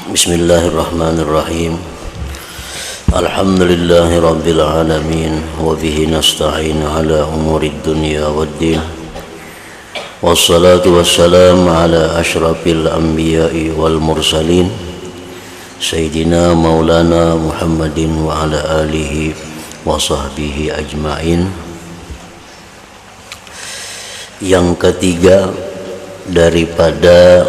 Bismillahirrahmanirrahim. Alhamdulillahi rabbil alamin. Wa bihi nasta'in ala umurid dunya waddin. Wassalatu wassalamu ala ashrafil anbiya'i wal mursalin, Sayyidina maulana Muhammadin wa ala alihi wa sahbihi ajma'in. Yang ketiga daripada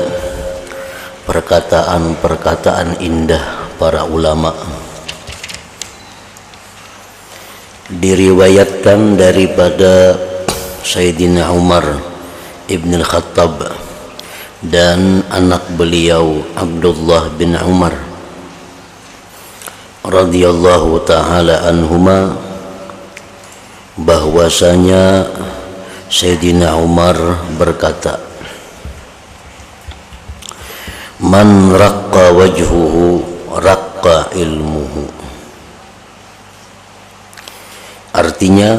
perkataan-perkataan indah para ulama, diriwayatkan daripada Sayyidina Umar ibn al-Khattab dan anak beliau Abdullah bin Umar radhiyallahu ta'ala anhuma, bahwasanya Sayyidina Umar berkata, man raqqa wajhuhu raqqa ilmuhu. Artinya,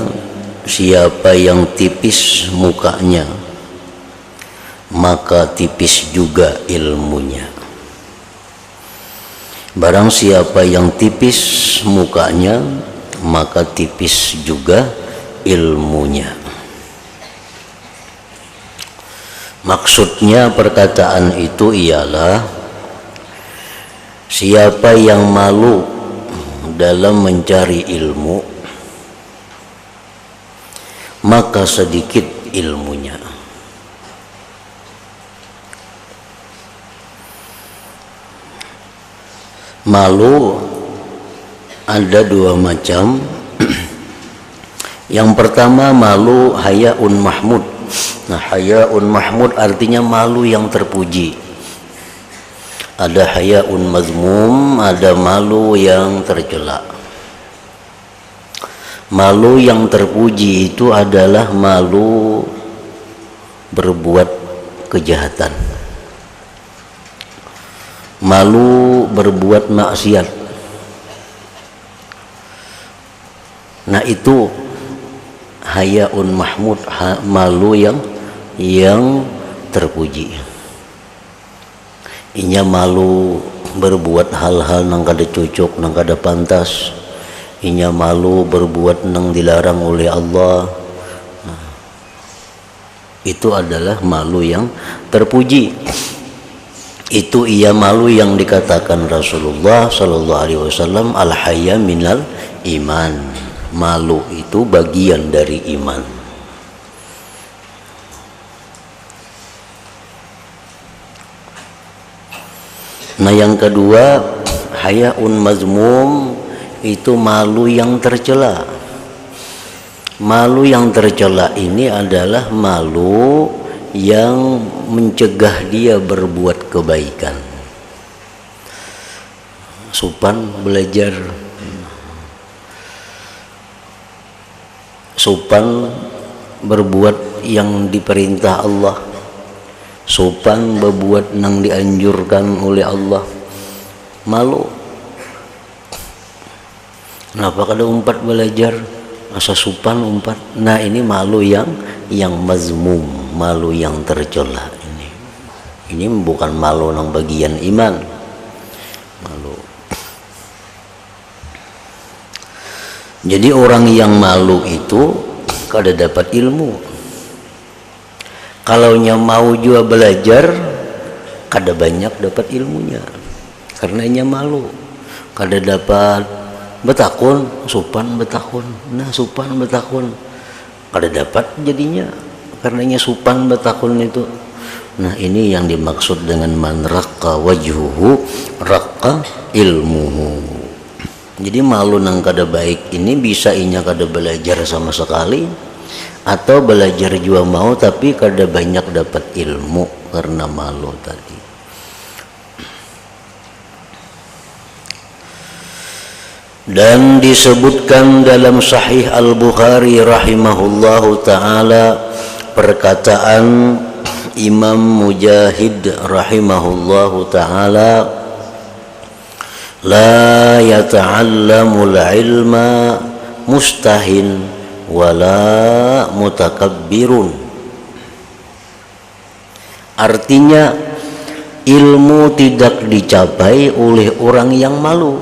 siapa yang tipis mukanya maka tipis juga ilmunya. Barang siapa yang tipis mukanya maka tipis juga ilmunya. Maksudnya perkataan itu ialah, siapa yang malu dalam mencari ilmu maka sedikit ilmunya. Malu ada dua macam. Yang pertama, malu hayaun mahmud. Nah, hayaun mahmud artinya malu yang terpuji. Ada hayaun mazmum, ada malu yang tercela. Malu yang terpuji itu adalah malu berbuat kejahatan, malu berbuat maksiat. Nah, itu hayaun mahmud, malu yang terpuji. Inya malu berbuat hal-hal nang kada cocok, nang kada pantas. Inya malu berbuat nang dilarang oleh Allah. Nah, itu adalah malu yang terpuji. Itu ia malu yang dikatakan Rasulullah sallallahu alaihi wasallam, al-haya minal iman. Malu itu bagian dari iman. Nah, yang kedua, hayaun mazmum, itu malu yang tercela. Malu yang tercela ini adalah malu yang mencegah dia berbuat kebaikan. Sopan belajar, sopan berbuat yang diperintah Allah, sopan berbuat yang dianjurkan oleh Allah. Malu, kenapa kada umpat belajar, asa sopan umpat. Nah, ini malu yang mazmum, malu yang tercela. Ini bukan malu nang bagian iman. Malu. Jadi orang yang malu itu kada dapat ilmu. Kalau mau juga belajar, kada banyak dapat ilmunya, karena nya malu. Kada dapat betakun, sopan betakun. Nah, sopan betakun kada dapat jadinya, karena nya sopan betakun itu. Nah, ini yang dimaksud dengan man raqqa wajhuhu raqqa ilmuhu. Jadi malu nang kada baik ini bisa inya kada belajar sama sekali, atau belajar juga mau tapi kada banyak dapat ilmu karena malu tadi. Dan disebutkan dalam Sahih Al-Bukhari rahimahullahu ta'ala perkataan Imam Mujahid rahimahullahu ta'ala, la yata'allamul ilma mustahin wala mutakabbirun. Artinya, ilmu tidak dicapai oleh orang yang malu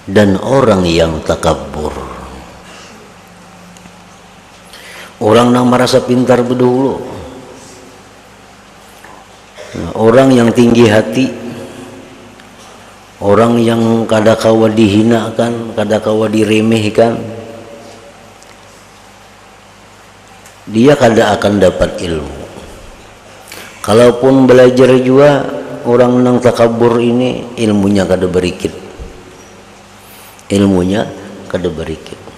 dan orang yang takabur. Orang yang merasa pintar berdahulu, orang yang tinggi hati, orang yang kadakawa dihinakan, kadakawa diremehkan, dia kada akan dapat ilmu. Kalaupun belajar juga, orang yang takabur ini ilmunya kada berikit, ilmunya kada berikit.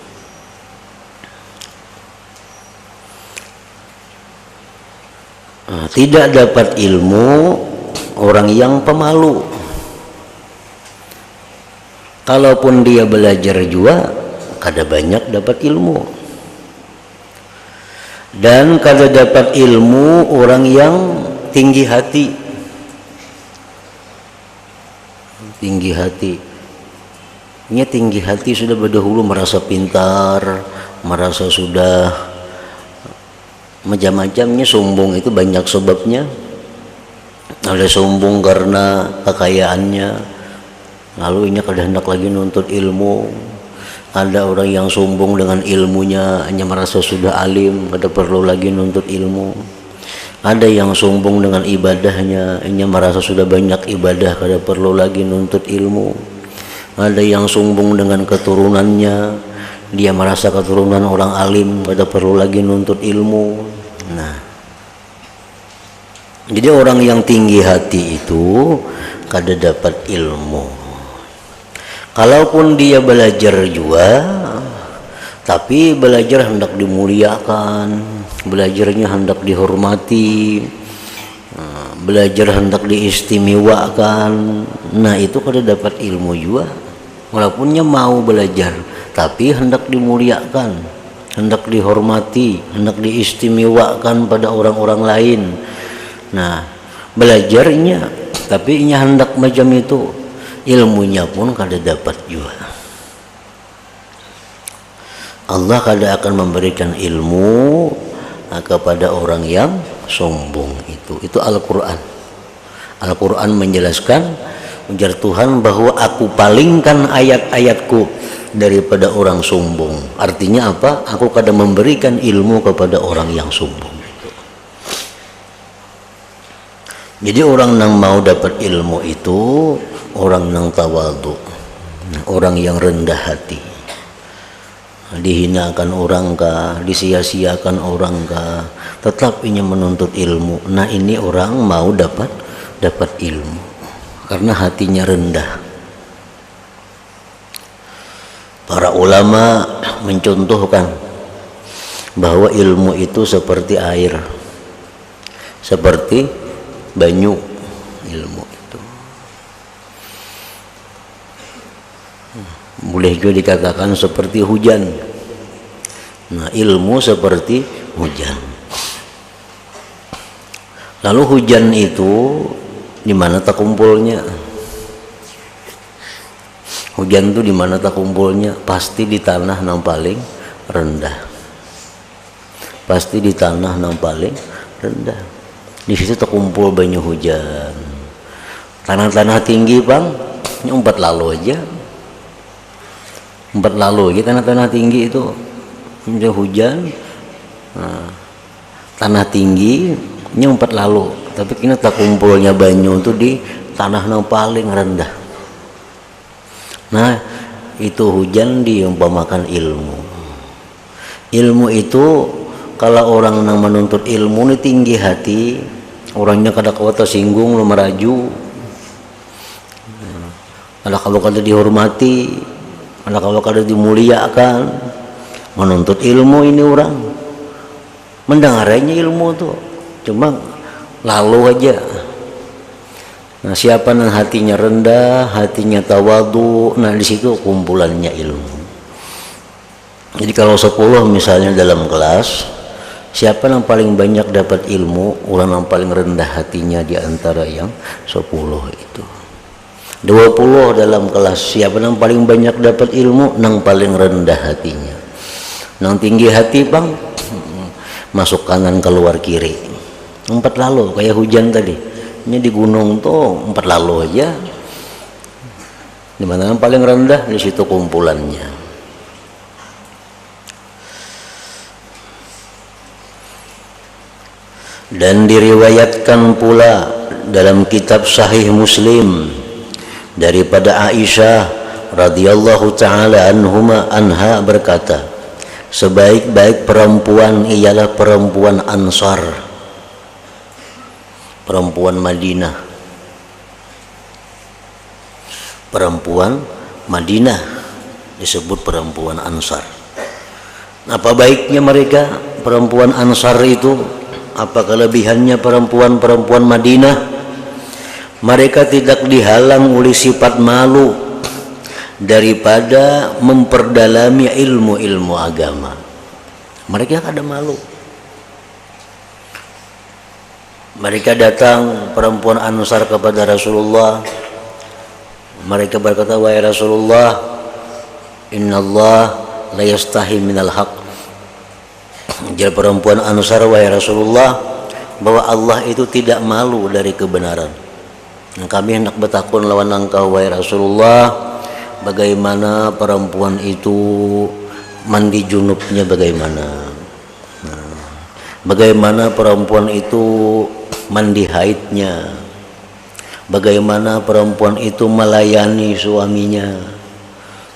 Tidak dapat ilmu orang yang pemalu. Kalaupun dia belajar juga, kada banyak dapat ilmu. Dan kada dapat ilmu orang yang tinggi hati. Tinggi hati. Ini tinggi hati sudah berdahulu merasa pintar, merasa sudah macam-macamnya. Sombong itu banyak sebabnya. Ada sombong karena kekayaannya, lalu ini kada hendak lagi nuntut ilmu. Ada orang yang sombong dengan ilmunya, hanya merasa sudah alim, kada perlu lagi nuntut ilmu. Ada yang sombong dengan ibadahnya, hanya merasa sudah banyak ibadah, kada perlu lagi nuntut ilmu. Ada yang sombong dengan keturunannya, dia merasa keturunan orang alim, kada perlu lagi nuntut ilmu. Nah, jadi orang yang tinggi hati itu kada dapat ilmu. Kalaupun dia belajar juga, tapi belajar hendak dimuliakan, belajarnya hendak dihormati, belajar hendak diistimewakan. Nah, itu kada dapat ilmu juga. Walaupunnya mau belajar, tapi hendak dimuliakan, hendak dihormati, hendak diistimewakan pada orang-orang lain. Nah, belajarnya tapi inya hendak macam itu, ilmunya pun kada dapat juga. Allah kada akan memberikan ilmu kepada orang yang sombong itu Al-Quran. Al-Quran menjelaskan, ujar Tuhan, bahwa aku palingkan ayat-ayatku daripada orang sombong. Artinya apa? Aku kada memberikan ilmu kepada orang yang sombong. Jadi orang yang mau dapat ilmu itu orang yang tawadhu, orang yang rendah hati. Dihinakan orang kah, disia-siakan orang kah, tetap ingin menuntut ilmu. Nah, ini orang mau dapat ilmu karena hatinya rendah. Para ulama mencontohkan bahwa ilmu itu seperti air, seperti banyu. Ilmu itu boleh juga dikatakan seperti hujan. Nah, ilmu seperti hujan. Lalu hujan itu di mana tak kumpulnya? Hujan itu di mana tak kumpulnya? Pasti di tanah yang paling rendah. Pasti di tanah yang paling rendah. Di situ terkumpul banyak hujan. Tanah-tanah tinggi, bang, umpat lalu aja. Umpat lalu aja tanah-tanah tinggi itu. Udah hujan, nah, tanah tinggi, umpat lalu. Tapi kini terkumpulnya banyu itu di tanah yang paling rendah. Nah, itu hujan diumpamakan ilmu. Ilmu itu kalau orang yang menuntut ilmu ini tinggi hati, orangnya kada kuat tersinggung, lo meraju. Ada kalau kada dihormati, ada kalau kada dimuliakan. Menuntut ilmu ini orang mendengarnya ilmu tuh, cuma lalu aja. Nah, siapa yang hatinya rendah, hatinya tawadhu, nah di situ kumpulannya ilmu. Jadi kalau 10 misalnya dalam kelas, siapa yang paling banyak dapat ilmu? Orang yang paling rendah hatinya di antara yang 10 itu. 20 dalam kelas, siapa yang paling banyak dapat ilmu? Yang paling rendah hatinya. Yang tinggi hati, bang, masuk kanan keluar kiri. 4 lalu kayak hujan tadi. Ini di gunung tuh 4 lalu aja. Di mana yang paling rendah, di situ kumpulannya. Dan diriwayatkan pula dalam kitab Sahih Muslim daripada Aisyah radhiyallahu taala anha berkata, sebaik-baik perempuan ialah perempuan Ansar, perempuan Madinah. Perempuan Madinah disebut perempuan Ansar. Apa baiknya mereka perempuan Ansar itu? Apa kelebihannya perempuan-perempuan Madinah? Mereka tidak dihalang oleh sifat malu daripada memperdalami ilmu-ilmu agama. Mereka ada malu. Mereka datang perempuan Ansar kepada Rasulullah. Mereka berkata, wahai Rasulullah, innallah la yastahi minal haq. Jadi perempuan Ansar, wahai Rasulullah, bahwa Allah itu tidak malu dari kebenaran. Kami hendak bertakun lawan engkau, wahai Rasulullah, bagaimana perempuan itu mandi junubnya, bagaimana? Bagaimana perempuan itu mandi haidnya? Bagaimana perempuan itu melayani suaminya?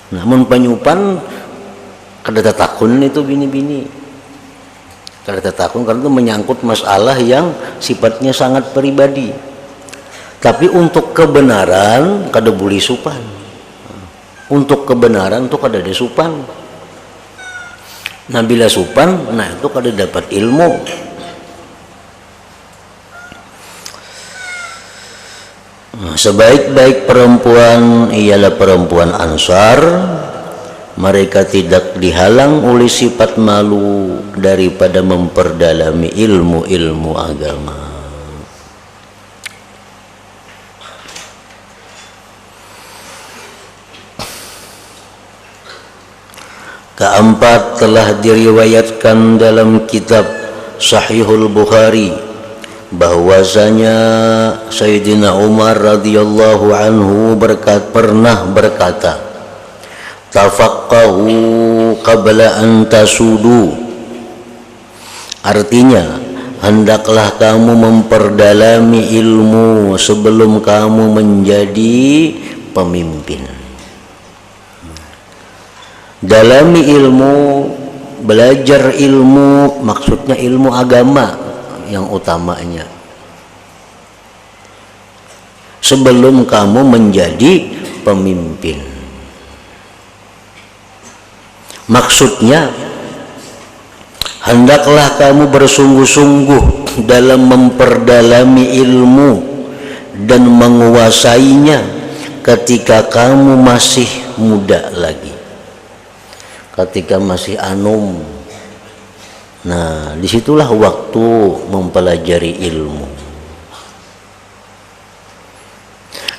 Namun penyupan kada takun itu bini-bini. Kada takun karena itu menyangkut masalah yang sifatnya sangat pribadi. Tapi untuk kebenaran kada boleh supan. Untuk kebenaran itu kada ada supan. Nah bila supan, nah itu kada dapat ilmu. Sebaik-baik perempuan ialah perempuan Ansar. Mereka tidak dihalang oleh sifat malu daripada memperdalami ilmu-ilmu agama. Keempat, telah diriwayatkan dalam kitab Sahihul Bukhari bahwasanya Sayyidina Umar radhiyallahu anhu pernah berkata, tafaqqahu qabla an tasudu. Artinya, hendaklah kamu memperdalami ilmu sebelum kamu menjadi pemimpin. Dalami ilmu, belajar ilmu, maksudnya ilmu agama yang utamanya, sebelum kamu menjadi pemimpin. Maksudnya, hendaklah kamu bersungguh-sungguh dalam memperdalami ilmu dan menguasainya ketika kamu masih muda lagi, ketika masih anum. Nah, disitulah waktu mempelajari ilmu.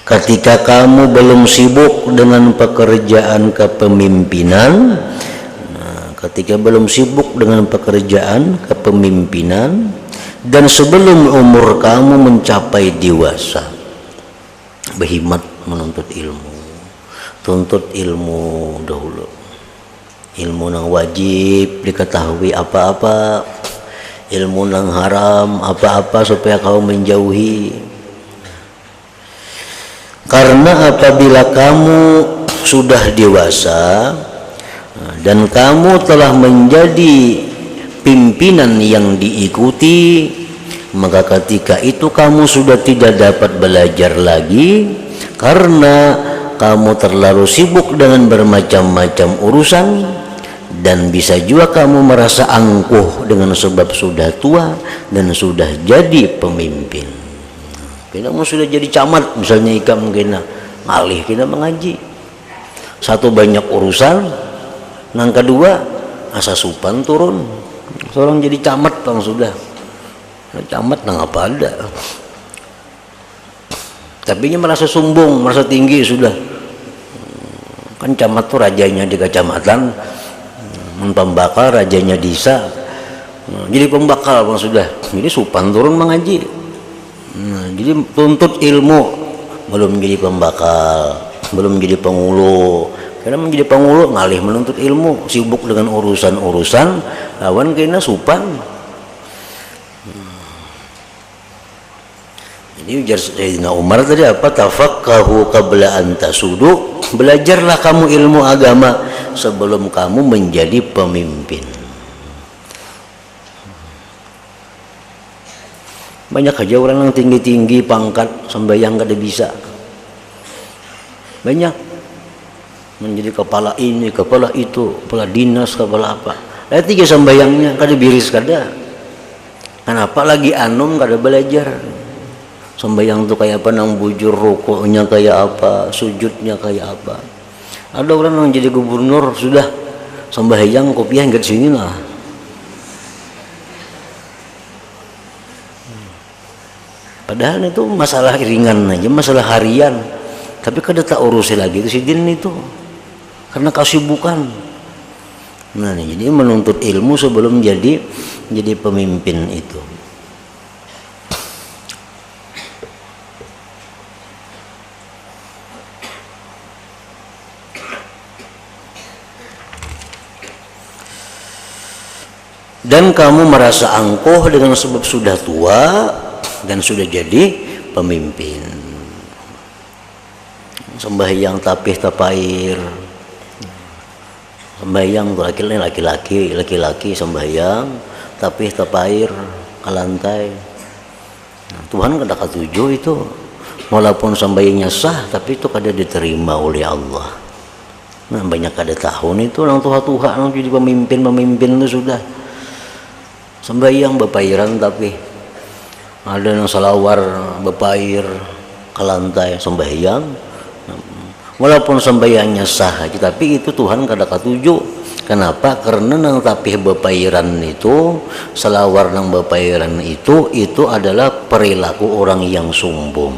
Ketika kamu belum sibuk dengan pekerjaan kepemimpinan, ketika belum sibuk dengan pekerjaan kepemimpinan, dan sebelum umur kamu mencapai dewasa, berhimmat menuntut ilmu. Tuntut ilmu dahulu. Ilmu yang wajib diketahui apa-apa, ilmu yang haram apa-apa, supaya kau menjauhi. Karena apabila kamu sudah dewasa dan kamu telah menjadi pimpinan yang diikuti, maka ketika itu kamu sudah tidak dapat belajar lagi karena kamu terlalu sibuk dengan bermacam-macam urusan. Dan bisa juga kamu merasa angkuh dengan sebab sudah tua dan sudah jadi pemimpin. Kita mau sudah jadi camat misalnya, ikam kena ngalih kita mengaji. Satu, banyak urusan. Yang kedua, asa supan turun. Seorang jadi camat bang sudah. Camat nang apa ada. Tapi dia merasa sombong, merasa tinggi sudah. Kan camat tuh rajanya di kecamatan. Pembakal rajanya desa, jadi pembakal bang sudah. Jadi supan turun mengaji. Jadi tuntut ilmu, belum menjadi pembakal, belum menjadi pengulu. Karena menjadi pengulu ngalih menuntut ilmu, sibuk dengan urusan-urusan, lawan kena supan. Jadi ujar Sayyidina Umar tadi apa? Tafaqahu qabla an tasudu. Belajarlah kamu ilmu agama sebelum kamu menjadi pemimpin. Banyak aja orang yang tinggi-tinggi pangkat sembahyang kada bisa. Banyak menjadi kepala ini, kepala itu, kepala dinas, kepala apa. Lihat tiga sembahyangnya kada biris kada. Kenapa lagi anum kada belajar? Sembahyang tuh kayak apa, nang bujur rukuknya kayak apa, sujudnya kayak apa. Ada orang yang jadi gubernur sudah sembahyang kopiah enggak sini lah. Padahal itu masalah ringan aja, masalah harian. Tapi kada tak urusi lagi itu sidin itu. Karena kesibukan. Nah, jadi menuntut ilmu sebelum jadi pemimpin itu. Dan kamu merasa angkuh dengan sebab sudah tua dan sudah jadi pemimpin. Sembahyang tapih tapair, sembahyang laki-laki sembahyang tapih tapair ke lantai. Tuhan kada katuju itu, walaupun sembahyangnya sah tapi itu kada diterima oleh Allah. Nah, banyak kada tahun itu orang tua-tua yang jadi pemimpin itu sudah sembahyang bepairan tapi ada yang salawar bepair ke lantai sembahyang, walaupun sembahyangnya sah tapi itu Tuhan kada katuju. Kenapa? Karena nang tapih bepairan itu, salawar nang bepairan itu adalah perilaku orang yang sombong.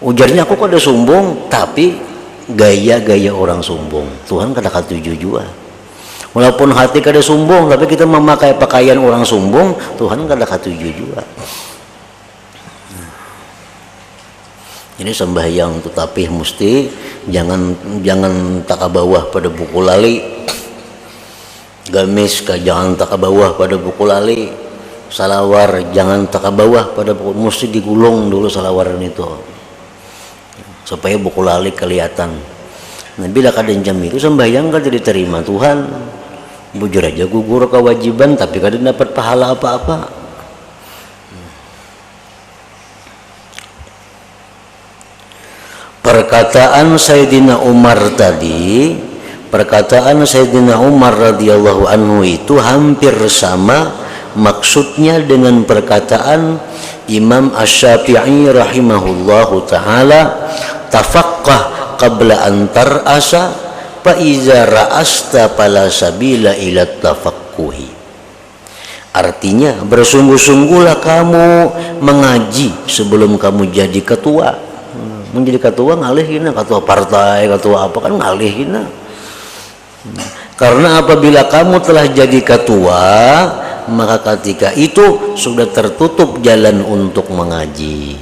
Ujarnya aku kada sombong tapi gaya-gaya orang sombong. Tuhan kada katuju juga. Walaupun hati kada sombong tapi kita memakai pakaian orang sombong, Tuhan kada katuju juga. Ini sembahyang tetapi mesti jangan tak bawah pada buku lali. Gamis jangan tak bawah pada buku lali. Salawar jangan tak bawah pada buku, mesti digulung dulu salawaran itu. Supaya buku lali kelihatan. Nah, bila kada jam itu sembahyang kada diterima Tuhan. Bujur aja gugur kewajiban tapi kada dapat pahala apa-apa. Perkataan Sayyidina Umar tadi, perkataan Sayyidina Umar radhiyallahu anhu itu hampir sama maksudnya dengan perkataan Imam Asy-Syafi'i rahimahullahu taala, tafaqqah qabla an tar'asa fa iza ra'asta fala sabila ila tafaqquhi. Artinya bersungguh-sungguhlah kamu mengaji sebelum kamu jadi ketua. Menjadi ketua ngalihin, ketua partai, ketua apa kan ngalihin. Karena apabila kamu telah jadi ketua, maka ketika itu sudah tertutup jalan untuk mengaji.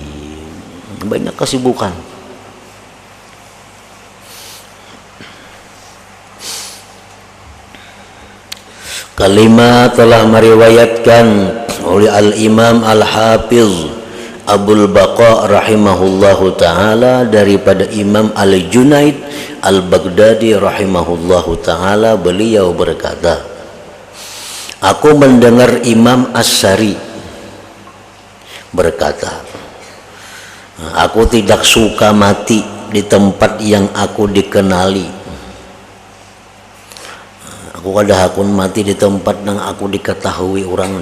Banyak kesibukan. Kalimat telah meriwayatkan oleh Al-Imam Al-Hafiz Abul Baqa rahimahullahu ta'ala daripada Imam Al-Junaid Al-Baghdadi rahimahullahu ta'ala, beliau berkata, aku mendengar Imam As-Sari berkata, aku tidak suka mati di tempat yang aku dikenali. Aku kada hakun mati di tempat yang aku diketahui orang,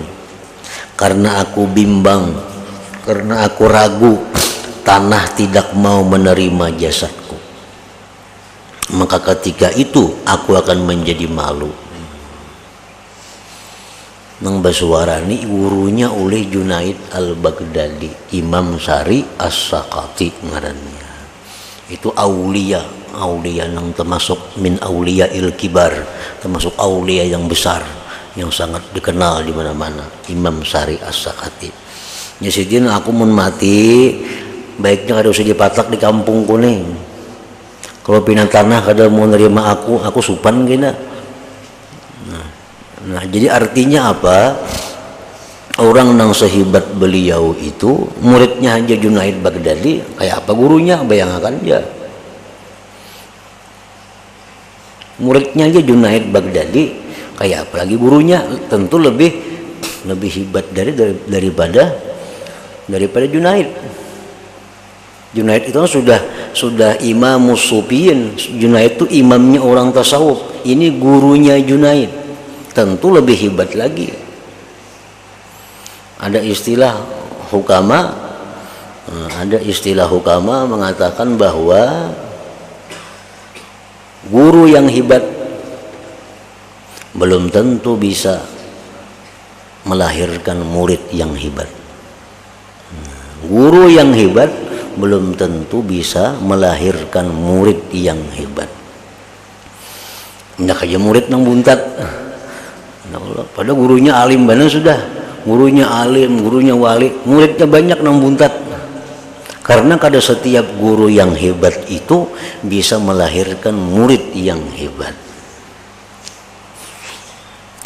karena aku bimbang, karena aku ragu tanah tidak mau menerima jasadku. Maka ketika itu aku akan menjadi malu. Nang basuarani urunya oleh Junaid Al-Baghdadi, Imam Sari As-Sakati ngarannya. Itu aulia yang termasuk min aulia il kibar, termasuk aulia yang besar yang sangat dikenal di mana-mana, Imam Sari As-Sakati. nya sidin aku mun mati baiknya kada usah dipatak di kampung kuning. Kalau pindah tanah kada mau nerima aku supan gina. Nah, jadi artinya apa? Orang yang sehebat beliau itu muridnya aja Junaid Baghdadi, kayak apa gurunya bayangkan aja. Muridnya aja Junaid Baghdadi, kayak apa lagi gurunya, tentu lebih hebat daripada Junaid. Junaid itu sudah imamus sufiyin. Junaid itu imamnya orang tasawuf. Ini gurunya Junaid, tentu lebih hebat lagi. Ada istilah hukama mengatakan bahwa guru yang hebat belum tentu bisa melahirkan murid yang hebat. Guru yang hebat belum tentu bisa melahirkan murid yang hebat. Ndak aja murid nang buntat. Pada gurunya alim benar sudah. Gurunya alim, gurunya wali, muridnya banyak nang buntat. Karena kada setiap guru yang hebat itu bisa melahirkan murid yang hebat.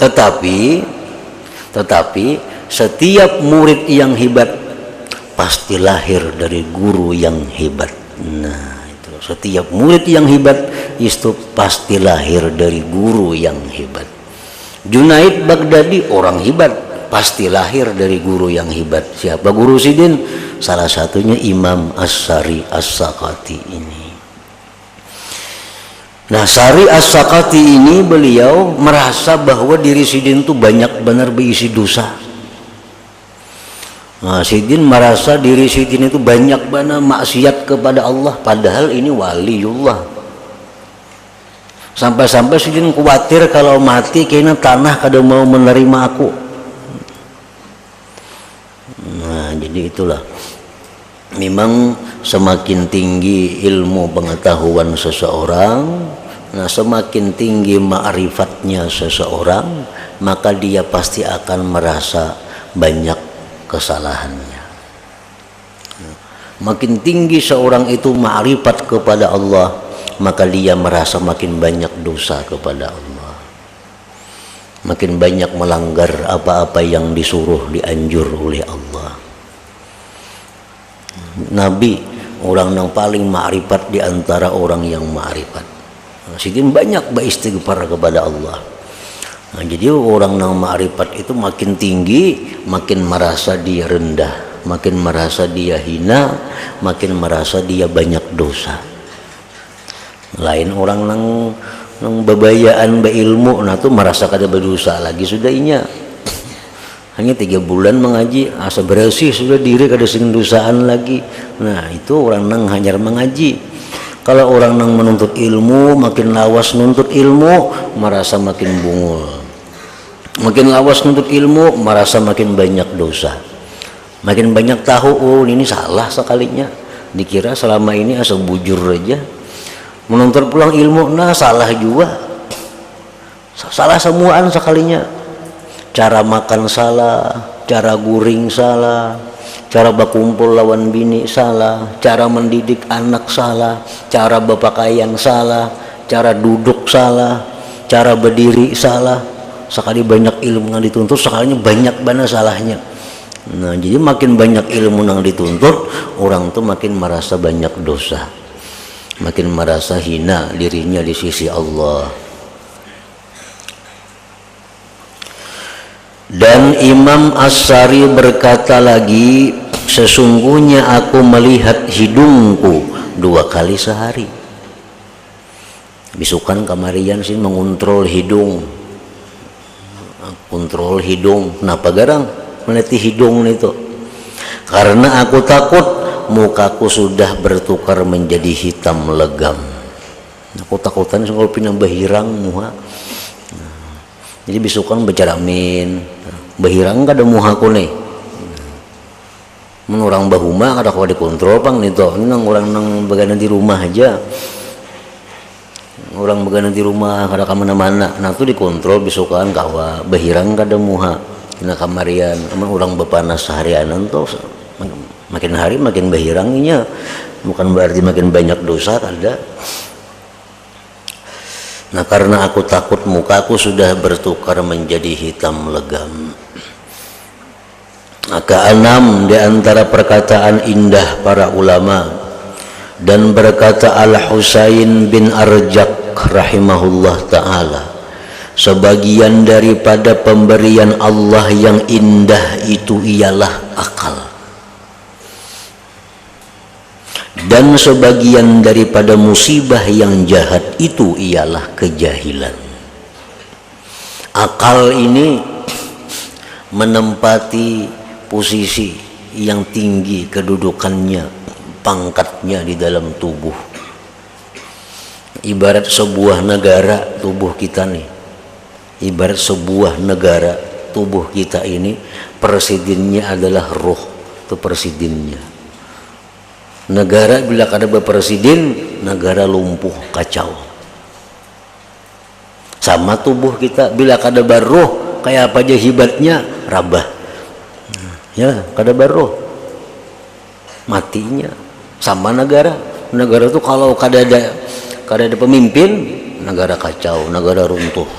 Tetapi setiap murid yang hebat pasti lahir dari guru yang hebat. Nah, itu setiap murid yang hebat itu pasti lahir dari guru yang hebat. Junaid Baghdadi orang hebat, pasti lahir dari guru yang hebat. Siapa guru sidin? Salah satunya Imam As-Sari As-Sakati ini. Nah, Sari As-Sakati ini beliau merasa bahwa diri sidin itu banyak benar berisi dosa. Nah, sidin merasa diri sidin itu banyak benar maksiat kepada Allah, padahal ini waliullah. Sampai-sampai sidin khawatir kalau mati kayaknya tanah kada mau menerima aku. Nah, jadi itulah, memang semakin tinggi ilmu pengetahuan seseorang, nah semakin tinggi ma'rifatnya seseorang, maka dia pasti akan merasa banyak kesalahannya. Makin tinggi seorang itu ma'rifat kepada Allah, maka dia merasa makin banyak dosa kepada Allah, makin banyak melanggar apa-apa yang disuruh dianjur oleh Allah. Nabi orang yang paling ma'rifat di antara orang yang ma'rifat. Sidin banyak beristighfar kepada Allah. Nah, jadi orang yang ma'rifat itu makin tinggi, makin merasa dia rendah, makin merasa dia hina, makin merasa dia banyak dosa. Lain orang nang bebayaan beilmu, nah tuh merasa kada berdosa lagi sudah inya. Hanya 3 bulan mengaji, asa bersih sudah diri kada sing dosaan lagi. Nah, itu orang nang hanyar mengaji. Kalau orang nang menuntut ilmu, makin lawas nuntut ilmu, merasa makin bungul. Makin lawas nuntut ilmu, merasa makin banyak dosa. Makin banyak tahu, oh ini salah sekalinya. Dikira selama ini asal bujur aja. Menuntut pulang ilmu, nah salah juga. Salah semuaan sekalinya. Cara makan salah, cara guring salah, cara berkumpul lawan bini salah, cara mendidik anak salah, cara berpakaian salah, cara duduk salah, cara berdiri salah. Sekali banyak ilmu yang dituntut, sekalinya banyak banget salahnya. Nah, jadi makin banyak ilmu yang dituntut, orang tuh makin merasa banyak dosa, makin merasa hina dirinya di sisi Allah. Dan Imam As-Sari berkata lagi, sesungguhnya aku melihat hidungku 2 kali sehari. Bisukan kamarian sih mengontrol hidung, kontrol hidung. Kenapa garang meneliti hidung itu? Karena aku takut mukaku sudah bertukar menjadi hitam legam. Aku takutan kalau pindah bahirang muha. Jadi bisukan bercaramin, bahirang kada muhaku nih. Menurang bahuma kada kau dikontrol pang nih toh. Ini nang orang nang begadang di rumah aja. Orang begadang di rumah kada kemana-mana. Nah tuh dikontrol bisukan kawa bahirang kada muha. tina kamarian amun urang bepanas seharianan tuh makin hari makin berhirangnya, bukan berarti makin banyak dosa ada. Nah karena aku takut mukaku sudah bertukar menjadi hitam legam. Keenam di antara perkataan indah para ulama, dan berkata Al-Husain bin Arjak rahimahullah ta'ala, sebagian daripada pemberian Allah yang indah itu ialah akal, dan sebagian daripada musibah yang jahat itu ialah kejahilan. Akal ini menempati posisi yang tinggi kedudukannya, pangkatnya di dalam tubuh. Ibarat sebuah negara, tubuh kita nih, ibarat sebuah negara, tubuh kita ini, presidennya adalah roh, itu presidennya. Negara bila kada berpresiden, negara lumpuh, kacau. Sama tubuh kita, bila kada berroh, kayak apa aja hebatnya, rabah. Ya, kada berroh, matinya. Sama negara, negara itu kalau kada ada pemimpin, negara kacau, negara runtuh.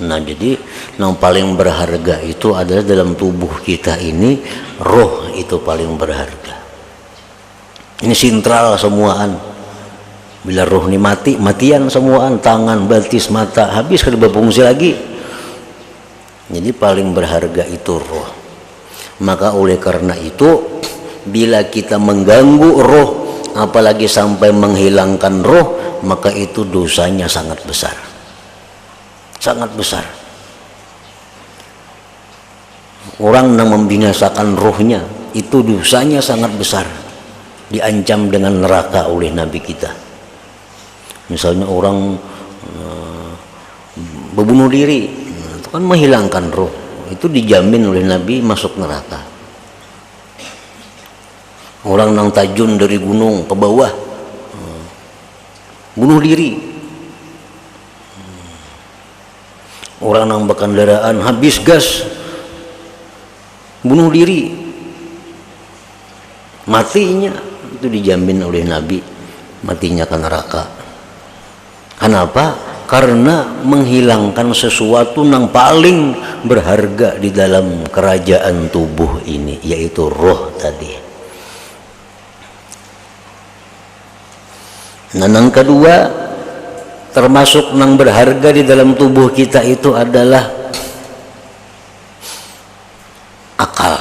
Nah jadi yang paling berharga itu adalah dalam tubuh kita ini, roh itu paling berharga. Ini sintral semuaan. Bila roh ini mati, matian semuaan, tangan, batis, mata, habis kada berfungsi lagi. Jadi paling berharga itu roh. Maka oleh karena itu, bila kita mengganggu roh, apalagi sampai menghilangkan roh, maka itu dosanya sangat besar, sangat besar. Orang yang membinasakan rohnya, itu dosanya sangat besar, diancam dengan neraka oleh Nabi kita. Misalnya orang berbunuh diri, itu kan menghilangkan roh, itu dijamin oleh Nabi masuk neraka. Orang nang tajun dari gunung ke bawah, bunuh diri. Orang nang berkendaraan habis gas, bunuh diri, matinya itu dijamin oleh Nabi matinya ke neraka. Kenapa? Karena menghilangkan sesuatu yang paling berharga di dalam kerajaan tubuh ini, yaitu roh tadi. Nah, yang kedua, termasuk yang berharga di dalam tubuh kita itu adalah akal.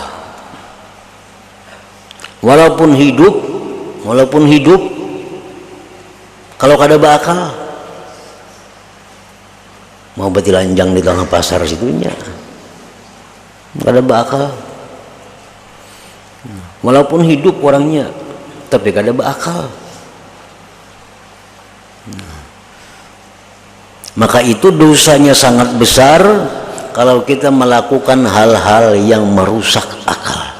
Walaupun hidup, kalau kada berakal, mau betilanjang di tengah pasar situnya, kada berakal. Walaupun hidup orangnya, tapi kada berakal. Maka itu dosanya sangat besar kalau kita melakukan hal-hal yang merusak akal.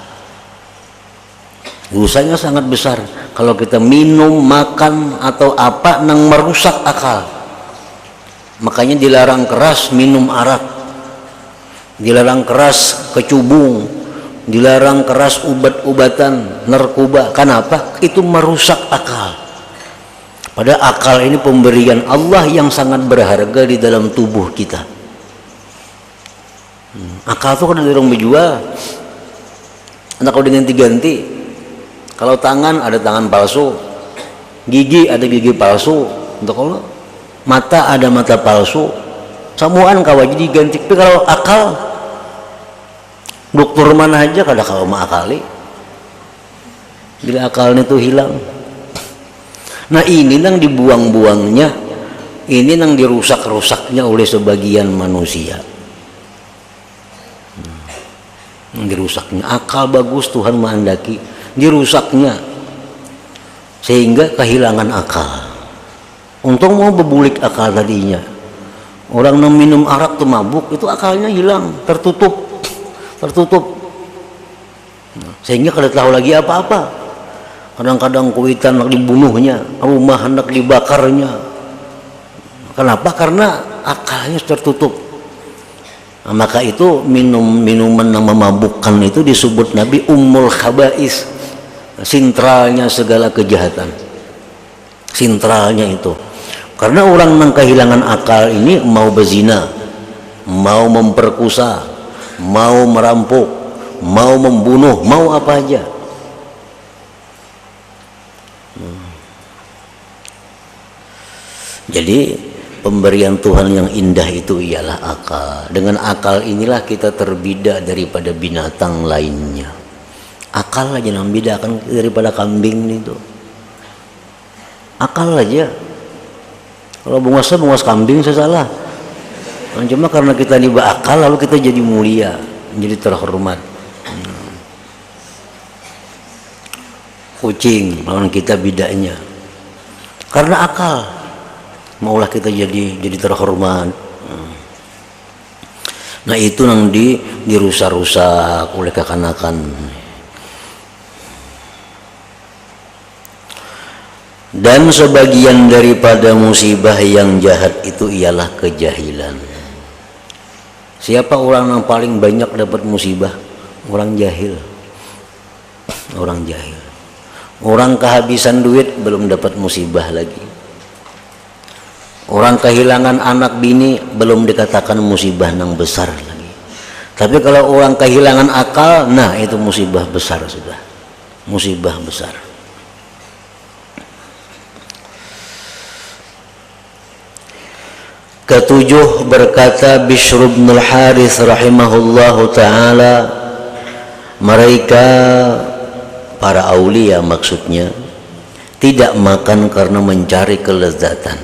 Dosanya sangat besar kalau kita minum, makan atau apa yang merusak akal. Makanya dilarang keras minum arak, dilarang keras kecubung, dilarang keras obat-obatan, narkoba. Kenapa? Itu merusak akal. Pada akal ini pemberian Allah yang sangat berharga di dalam tubuh kita. Akal itu kan ada orang berjual. Nah, kalau dengan diganti, kalau tangan ada tangan palsu, gigi ada gigi palsu, untuk Allah, mata ada mata palsu, samuan kawaji diganti. Tapi kalau akal, dokter mana aja kada kalau mengakali, bila akalnya itu hilang. Nah ini yang dibuang-buangnya, ini yang dirusak-rusaknya oleh sebagian manusia. Dirusaknya akal bagus, Tuhan menghendaki, dirusaknya sehingga kehilangan akal. Untung mau bebulik akal tadinya. Orang yang minum arak tuh mabuk, itu akalnya hilang, tertutup, sehingga kada tahu lagi apa-apa. Kadang-kadang kuitan nak dibunuhnya, rumah hendak dibakarnya. Kenapa? Karena akalnya tertutup. Maka itu minuman yang memabukkan itu disebut Nabi ummul khaba'is, sintralnya segala kejahatan, sintralnya itu. Karena orang yang kehilangan akal ini mau berzina, mau memperkosa, mau merampok, mau membunuh, mau apa aja. Jadi pemberian Tuhan yang indah itu ialah akal. Dengan akal inilah kita terbidak daripada binatang lainnya. Akal aja yang membedakan daripada kambing itu. Akal aja. Kalau bungas kambing saya salah. Cuma karena kita niba akal lalu kita jadi mulia, jadi terhormat. Kucing lawan kita bidaknya. Karena akal maulah kita jadi terhormat. Nah itu yang dirusak-rusak oleh kekanakan. Dan sebagian daripada musibah yang jahat itu ialah kejahilan. Siapa orang yang paling banyak dapat musibah? Orang jahil. Orang jahil. Orang kehabisan duit belum dapat musibah lagi. Orang kehilangan anak bini belum dikatakan musibah yang besar lagi. Tapi kalau orang kehilangan akal, nah itu musibah besar sudah. Musibah besar. Ketujuh, berkata Bishr bin al-Harith rahimahullahu ta'ala, mereka para aulia maksudnya tidak makan karena mencari kelezatan,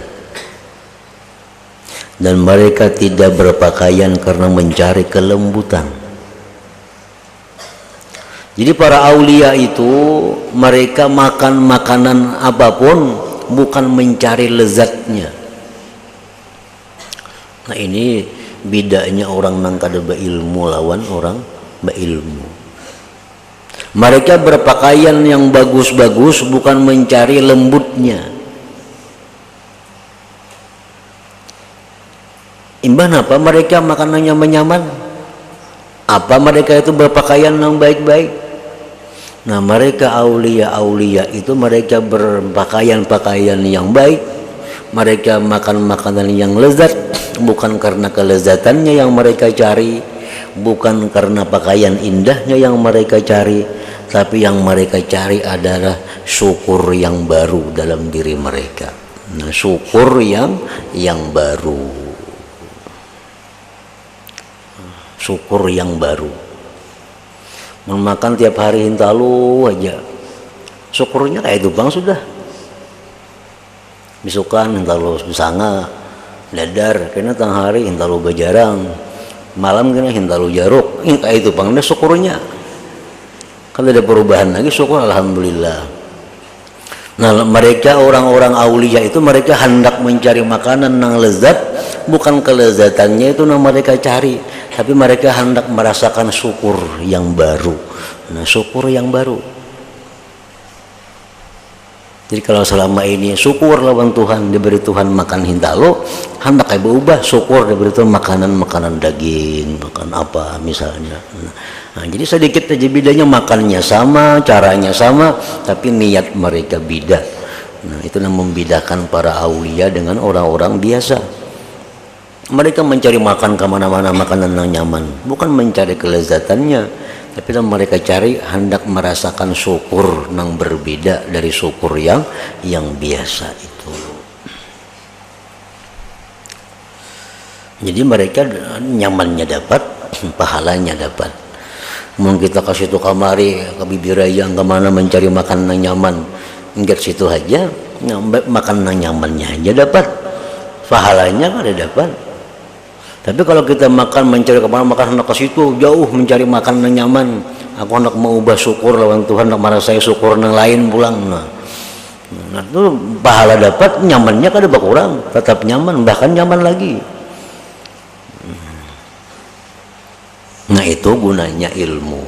dan mereka tidak berpakaian karena mencari kelembutan. Jadi para aulia itu mereka makan makanan apapun bukan mencari lezatnya. Nah ini bedanya orang nang kada beilmu lawan orang beilmu. Mereka berpakaian yang bagus-bagus bukan mencari lembutnya. Imban apa mereka makan nyaman-nyaman? Apa mereka itu berpakaian yang baik-baik? Nah mereka aulia-aulia itu mereka berpakaian-pakaian yang baik. Mereka makan makanan yang lezat bukan karena kelezatannya yang mereka cari, bukan karena pakaian indahnya yang mereka cari, tapi yang mereka cari adalah syukur yang baru dalam diri mereka. Nah, syukur yang baru. Syukur yang baru. Memakan tiap hari hintalu aja. Syukurnya kayak itu bang sudah. Bisukan hintalu bisanga, dadar kena tang hari hintalu bajarang, malam kena hintalu jaruk. Ini kayak itu bang, dah syukurnya. Kalau ada perubahan lagi syukur alhamdulillah. Nah mereka orang-orang aulia itu mereka hendak mencari makanan yang lezat, bukan kelezatannya itu yang mereka cari, tapi mereka hendak merasakan syukur yang baru. Nah syukur yang baru. Jadi kalau selama ini syukur lawan Tuhan, diberi Tuhan makan hintalo, hendak kayak berubah syukur diberi Tuhan makanan daging, makan apa misalnya. Nah, jadi sedikit aja bedanya, makannya sama, caranya sama, tapi niat mereka beda. Nah, itu yang membedakan para aulia dengan orang-orang biasa. Mereka mencari makan kemana-mana makanan yang nyaman, bukan mencari kelezatannya. Tapi yang mereka cari hendak merasakan syukur yang berbeda dari syukur yang biasa itu. Jadi mereka nyamannya dapat, pahalanya dapat. Mungkin kita kasih itu kamari ke bibiraya kemana mencari makan yang nyaman, enggak situ aja, makan yang nyamannya aja dapat, pahalanya pada dapat. Tapi kalau kita makan mencari kemana makan hendak ke situ jauh mencari makan yang nyaman, aku hendak mau ubah syukur lawan Tuhan, hendak marah saya syukur yang lain pulang. Nah itu pahala dapat, nyamannya kada berkurang, tetap nyaman, bahkan nyaman lagi. Nah itu gunanya ilmu.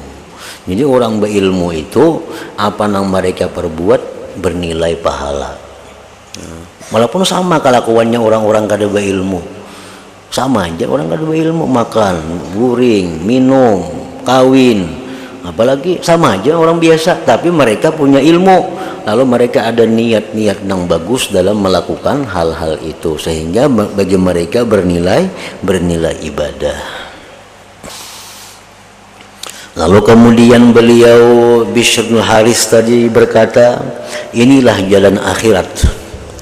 Jadi orang berilmu itu apa yang mereka perbuat bernilai pahala. Walaupun sama kelakuannya orang-orang kada berilmu. sama aja orang kada ilmu, makan, guring, minum, kawin, apalagi sama aja orang biasa, tapi mereka punya ilmu, lalu mereka ada niat-niat yang bagus dalam melakukan hal-hal itu, sehingga bagi mereka bernilai ibadah. Lalu kemudian beliau Bishr bin Haris tadi berkata, inilah jalan akhirat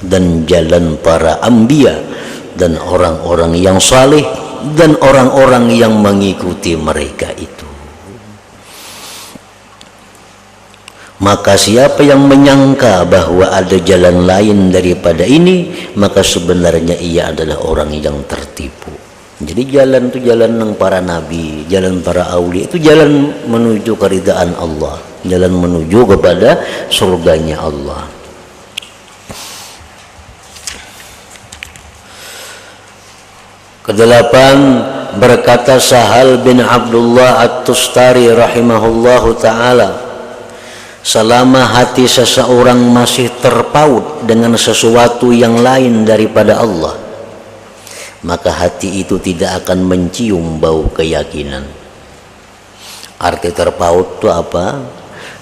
dan jalan para anbiya dan orang-orang yang saleh dan orang-orang yang mengikuti mereka itu. Maka siapa yang menyangka bahwa ada jalan lain daripada ini, maka sebenarnya ia adalah orang yang tertipu. Jadi jalan itu jalan ng para nabi, jalan para aulia, itu jalan menuju keridaan Allah, jalan menuju kepada surganya Allah. Kedelapan, berkata Sahal bin Abdullah At-Tustari rahimahullahu ta'ala, selama hati seseorang masih terpaut dengan sesuatu yang lain daripada Allah, maka hati itu tidak akan mencium bau keyakinan. Arti terpaut itu apa?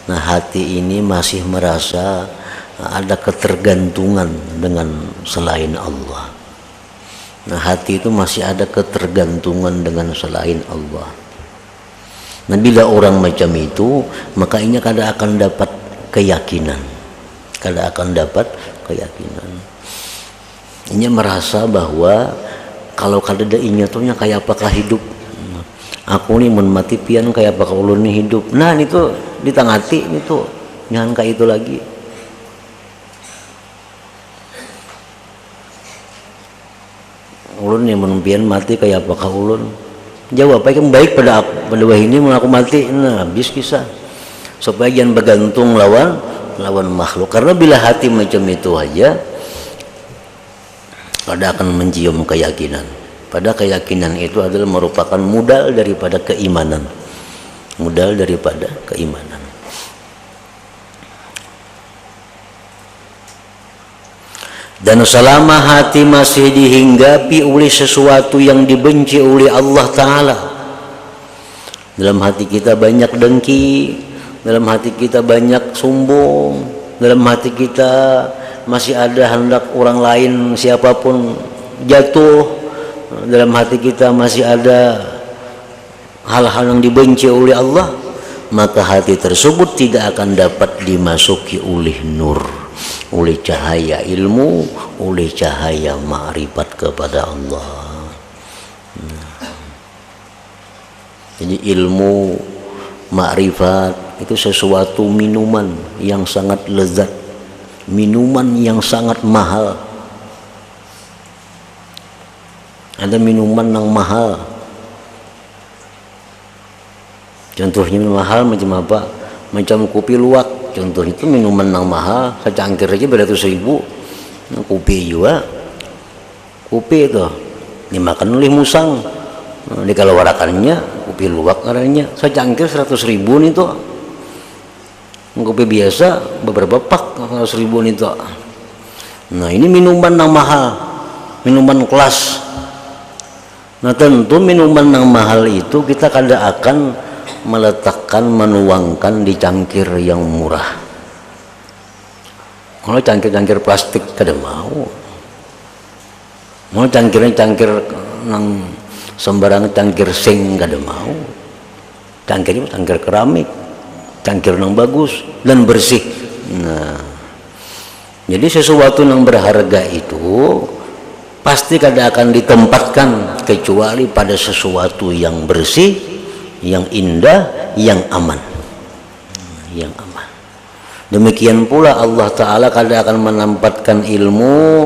Nah, hati ini masih merasa ada ketergantungan dengan selain Allah. Nah, hati itu masih ada ketergantungan dengan selain Allah. Nah, bila orang macam itu, maka ini kada akan dapat keyakinan. Kada akan dapat keyakinan. Ini merasa bahwa kalau kada ada inyatunya kayak apakah hidup. Aku nih mun mati pian kayak apakah ulun nih hidup. Nah, itu di tengah hati itu jangan kayak itu lagi. Ulun nih mun pian mati kayak apakah ulun. Jawab apa yang baik pada ini mun aku mati. Nah, habis kisah. Supaya jangan bergantung lawan makhluk. Karena bila hati macam itu aja, kada akan mencium keyakinan. Pada keyakinan itu adalah merupakan modal daripada keimanan. Modal daripada keimanan. Dan selama hati masih dihinggapi oleh sesuatu yang dibenci oleh Allah Ta'ala, dalam hati kita banyak dengki, dalam hati kita banyak sombong, dalam hati kita masih ada hendak orang lain siapapun jatuh, dalam hati kita masih ada hal-hal yang dibenci oleh Allah, maka hati tersebut tidak akan dapat dimasuki oleh nur, oleh cahaya ilmu, oleh cahaya ma'rifat kepada Allah. Jadi ilmu ma'rifat itu sesuatu minuman yang sangat lezat, minuman yang sangat mahal. Ada minuman yang mahal, contohnya mahal macam apa? Macam kopi luwak, contoh itu minuman yang mahal, secangkir aja beratus ribu. Nah, kopi juga, kopi itu dimakan oleh musang, nah, dikalawarakannya kopi luwak karanya secangkir 100.000 nih tuh. Kopi biasa beberapa pak 100.000 nih tuh. Nah, ini minuman yang mahal, minuman kelas. Nah, tentu minuman yang mahal itu kita kada akan meletakkan, menuangkan di cangkir yang murah. Kalau cangkir-cangkir plastik kada mau. Mau cangkirnya cangkir nang sembarang cangkir seng kada mau. Cangkirnya cangkir keramik, cangkir yang bagus dan bersih. Nah, jadi sesuatu yang berharga itu pasti kada akan ditempatkan kecuali pada sesuatu yang bersih, yang indah, yang aman. Yang aman. Demikian pula Allah Ta'ala kada akan menempatkan ilmu,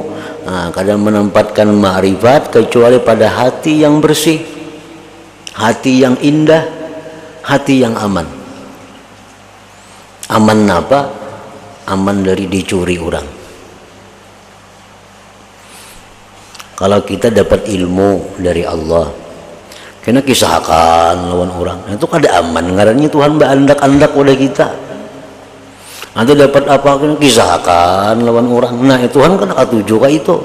kada menempatkan ma'rifat kecuali pada hati yang bersih, hati yang indah, hati yang aman. Aman apa? Aman dari dicuri orang. Kalau kita dapat ilmu dari Allah, kena kisahkan lawan orang, itu kada aman. Ngarannya Tuhan beandak-andak oleh kita. Atau dapat apa, kena kisahkan lawan orang. Nah, Tuhan kan katuju ka itu.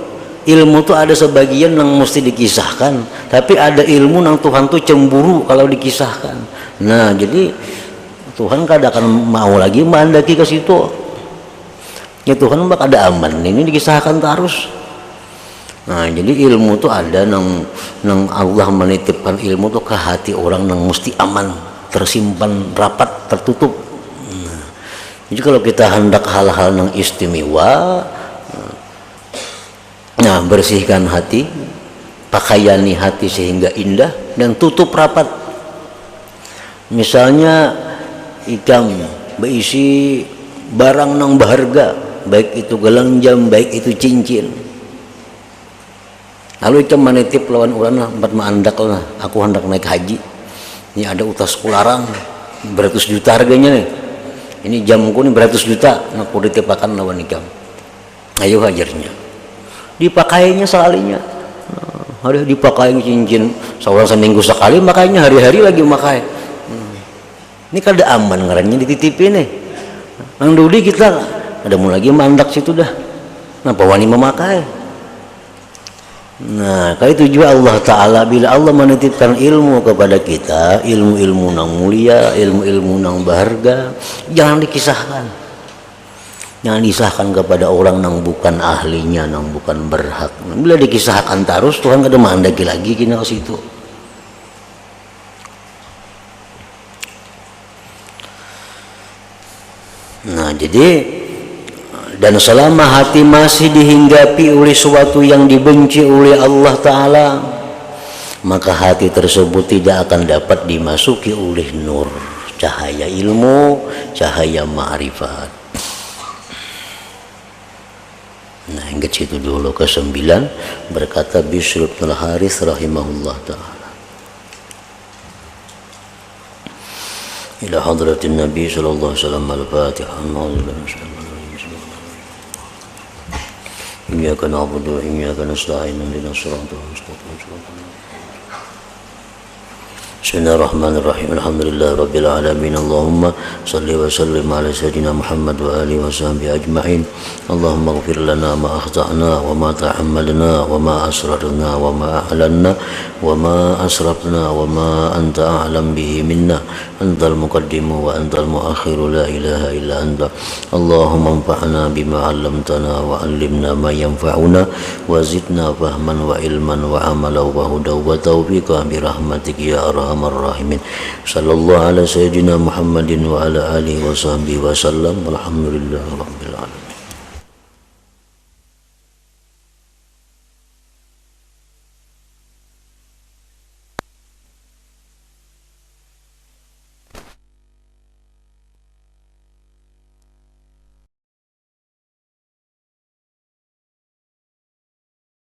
ilmu tuh ada sebagian yang mesti dikisahkan, tapi ada ilmu yang Tuhan tuh cemburu kalau dikisahkan. Nah jadi Tuhan kada akan mau lagi mandaki ke situ. Ya Tuhan bak ada aman ini dikisahkan terus. Nah jadi ilmu tuh ada nang Allah menitipkan ilmu tuh ke hati orang yang mesti aman, tersimpan rapat, tertutup. Nah, jadi kalau kita hendak hal-hal yang istimewa, nah bersihkan hati, pakaiani hati sehingga indah dan tutup rapat. Misalnya ikam berisi barang nang berharga, baik itu gelang jam, baik itu cincin. Lalu ikam menitip lawan orang lah, empat mandak lah, aku hendak naik haji. Ini ada utasku larang, beratus juta harganya nih. Ini jamku nih beratus juta, aku ditipakan lawan ikam. Ayo hajarnya. Dipakainya sekalinya. Hari dipakai cincin, seorang seminggu sekali makanya hari-hari lagi memakai. Ini kada aman ngarannya dititipin nih. Nang duli kita ada mau lagi mandak situ dah. Napa wani memakai? Nah, kalau itu juga Allah Ta'ala bila Allah menitipkan ilmu kepada kita, ilmu-ilmu nang mulia, ilmu-ilmu nang berharga, jangan dikisahkan. Jangan disahkan kepada orang nang bukan ahlinya, nang bukan berhak. Bila dikisahkan terus, Tuhan kada mandaki lagi kena ke situ. Nah, jadi dan selama hati masih dihinggapi oleh sesuatu yang dibenci oleh Allah Ta'ala, maka hati tersebut tidak akan dapat dimasuki oleh nur, cahaya ilmu, cahaya ma'rifat. Nah, ingat situ dulu. Ke-9 berkata Bishr bin Harith rahimahullah ta'ala, ila hadratin Nabi sallallahu alaihi wasallam al-Fatihah. Iyyaka na'budu wa iyyaka nasta'in ihdinas siratal mustaqim. Bismillahirrahmanirrahim. Alhamdulillahirabbil alamin. Allahumma shalli wa sallim ala sayyidina Muhammad wa alihi wa sahbihi ajma'in. Allahumma ighfir lana ma akhta'na wa ma ta'ammalna wa ma asrarna wa ma a'lanna wa ma asrafna wa ma anta a'lam bihi minna. Antal muqaddimu wa antal muakhiru, la ilaha illa anta. Allahumma anfa'na bima 'allamtana wa 'allimna ma yanfa'una wa zidna fahman wa ilman wa amalan wa hudaw wa tawfiqa bi rahmatika ya arhamar rahimin. Sallallahu ala sayyidina Muhammadin wa ala alihi wa sahbihi wa sallam. Alhamdulillah rabbil alamin.